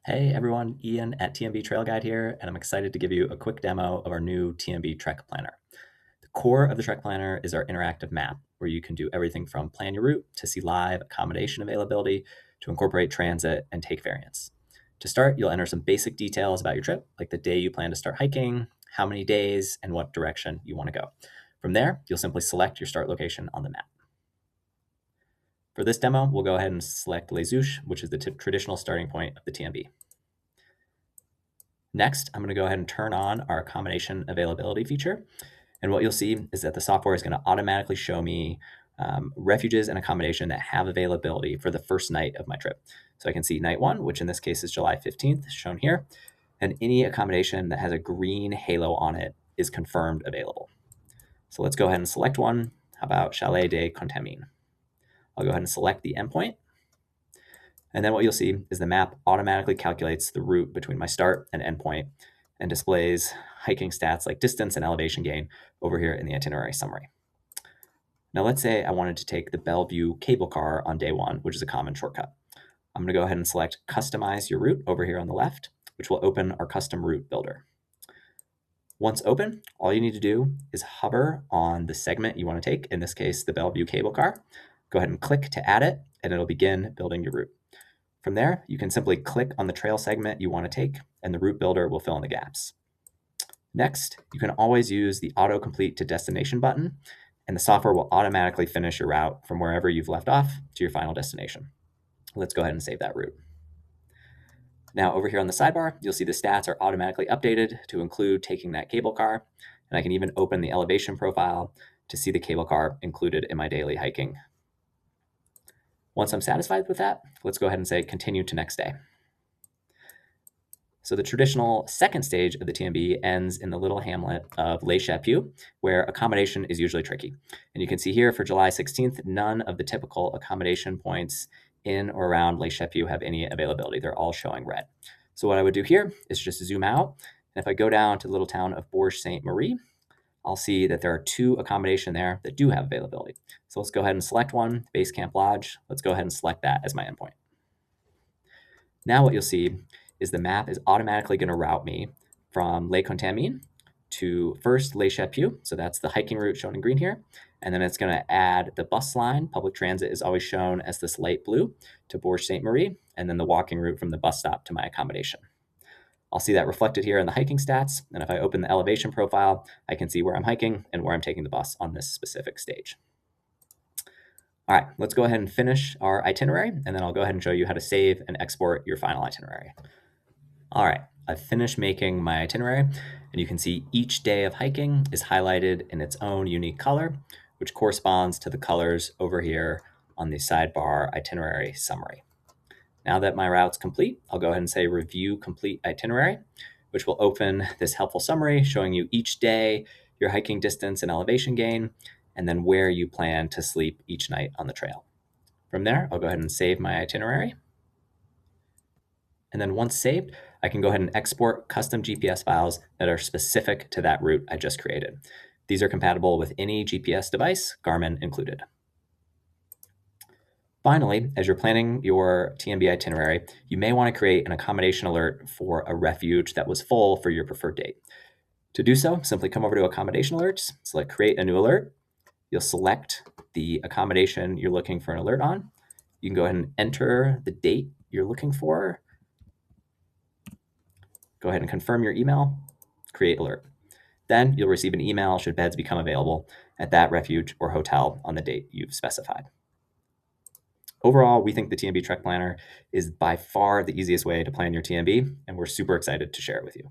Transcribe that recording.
Hey everyone, Ian at TMB Trail Guide here, and I'm excited to give you a quick demo of our new TMB Trek Planner. The core of the Trek Planner is our interactive map, where you can do everything from plan your route to see live accommodation availability to incorporate transit and take variants. To start, you'll enter some basic details about your trip, like the day you plan to start hiking, how many days, and what direction you want to go. From there, you'll simply select your start location on the map. For this demo, we'll go ahead and select Les Ouches, which is the traditional starting point of the TMB. Next, I'm going to go ahead and turn on our accommodation availability feature. And what you'll see is that the software is going to automatically show me refuges and accommodation that have availability for the first night of my trip. So I can see night one, which in this case is July 15th, shown here. And any accommodation that has a green halo on it is confirmed available. So let's go ahead and select one. How about Chalet de Contamine? I'll go ahead and select the endpoint. And then what you'll see is the map automatically calculates the route between my start and endpoint and displays hiking stats like distance and elevation gain over here in the itinerary summary. Now let's say I wanted to take the Bellevue cable car on day one, which is a common shortcut. I'm going to go ahead and select Customize Your Route over here on the left, which will open our custom route builder. Once open, all you need to do is hover on the segment you want to take, in this case, the Bellevue cable car. Go ahead and click to add it, and it'll begin building your route. From there, you can simply click on the trail segment you want to take, and the route builder will fill in the gaps. Next, you can always use the autocomplete to destination button, and the software will automatically finish your route from wherever you've left off to your final destination. Let's go ahead and save that route. Now over here on the sidebar, you'll see the stats are automatically updated to include taking that cable car, and I can even open the elevation profile to see the cable car included in my daily hiking. Once I'm satisfied with that, let's go ahead and say continue to next day. So the traditional second stage of the TMB ends in the little hamlet of Les Chapeaux, where accommodation is usually tricky. And you can see here for July 16th, none of the typical accommodation points in or around Les Chapeaux have any availability. They're all showing red. So what I would do here is just zoom out. And if I go down to the little town of Bourges Sainte Marie, I'll see that there are two accommodation there that do have availability. So let's go ahead and select one, Base Camp Lodge. Let's go ahead and select that as my endpoint. Now what you'll see is the map is automatically going to route me from Les Contamines to first Les Chapeaux. So that's the hiking route shown in green here. And then it's going to add the bus line. Public transit is always shown as this light blue to Bourges Sainte Marie, and then the walking route from the bus stop to my accommodation. I'll see that reflected here in the hiking stats. And if I open the elevation profile, I can see where I'm hiking and where I'm taking the bus on this specific stage. All right, let's go ahead and finish our itinerary, and then I'll go ahead and show you how to save and export your final itinerary. All right, I've finished making my itinerary, and you can see each day of hiking is highlighted in its own unique color, which corresponds to the colors over here on the sidebar itinerary summary. Now that my route's complete, I'll go ahead and say Review Complete Itinerary, which will open this helpful summary showing you each day, your hiking distance and elevation gain, and then where you plan to sleep each night on the trail. From there, I'll go ahead and save my itinerary. And then once saved, I can go ahead and export custom GPS files that are specific to that route I just created. These are compatible with any GPS device, Garmin included. Finally, as you're planning your TMB itinerary, you may want to create an accommodation alert for a refuge that was full for your preferred date. To do so, simply come over to Accommodation Alerts, select Create a New Alert. You'll select the accommodation you're looking for an alert on. You can go ahead and enter the date you're looking for. Go ahead and confirm your email, create alert. Then you'll receive an email should beds become available at that refuge or hotel on the date you've specified. Overall, we think the TMB Trek Planner is by far the easiest way to plan your TMB, and we're super excited to share it with you.